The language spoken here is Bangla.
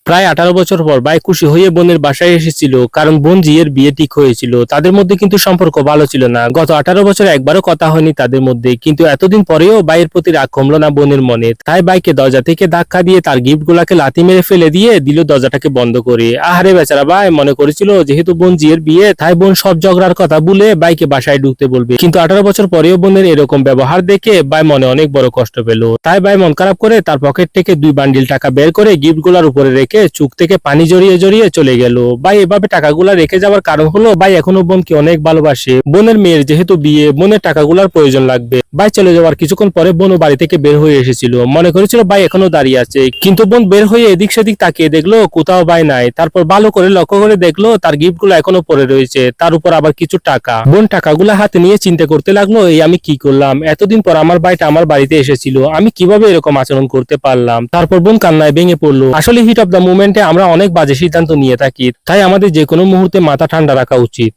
প্রায় 18 বছর পর ভাই খুশি হয়ে বোনের বাসায় এসেছিল, কারণ বোন জিয়ের বিয়ে ঠিক হয়েছিল। তাদের মধ্যে কিন্তু সম্পর্ক ভালো ছিল না, গত 18 বছর একবারও কথা হয়নি তাদের মধ্যে। কিন্তু এতদিন পরেও ভাইয়ের প্রতি রাগ কমলো না বোনের মনে। তাই ভাইকে দরজা থেকে ধাক্কা দিয়ে তার গিফট গুলাকে লাথি মেরে ফেলে দিয়ে দিল দরজাটাকে বন্ধ করে। আহারে বেচারা ভাই মনে করেছিল যেহেতু বোন জিয়ের বিয়ে, তাই বোন সব ঝগড়ার কথা ভুলে ভাইকে বাসায় ঢুকতে বলবে। কিন্তু 18 বছর পরেও বোনের এরকম ব্যবহার দেখে ভাই মনে অনেক বড় কষ্ট পেল। তাই ভাই মন খারাপ করে তার পকেট থেকে 2 বান্ডিল টাকা বের করে গিফট গুলার উপরে রেখে চোখ থেকে পানি জড়িয়ে জড়িয়ে চলে গেল। ভাই এভাবে টাকাগুলা রেখে যাওয়ার কারণ হলো ভাই এখনো বোনকে অনেক ভালোবাসে। বোনের মেয়ের যেহেতু বিয়ে, বোনের টাকাগুলার প্রয়োজন লাগবে। ভাই চলে যাওয়ার কিছুক্ষণ পরে বোনও বাড়ি থেকে বের হয়ে এসেছিল, মনে করেছিল ভাই এখনো দাঁড়িয়ে আছে। কিন্তু বোন বের হয়ে এদিক সেদিক তাকিয়ে দেখলো কোথাও ভাই নাই। তারপর ভালো করে লক্ষ্য করে দেখলো তার গিফট গুলো এখনো পড়ে রয়েছে, তার উপর আবার কিছু টাকা। বোন টাকাগুলা হাতে নিয়ে চিন্তা করতে লাগলো, এই আমি কি করলাম? এতদিন পর আমার ভাইটা আমার বাড়িতে এসেছিল, আমি কিভাবে এরকম আচরণ করতে পারলাম? তারপর বোন কান্নায় ভেঙে পড়লো। আসলে হিট অফ দ্য মুভমেন্টে আমরা অনেক বাজে সিদ্ধান্ত নিয়ে থাকি, তাই আমাদের যে কোনো মুহূর্তে মাথা ঠান্ডা রাখা উচিত।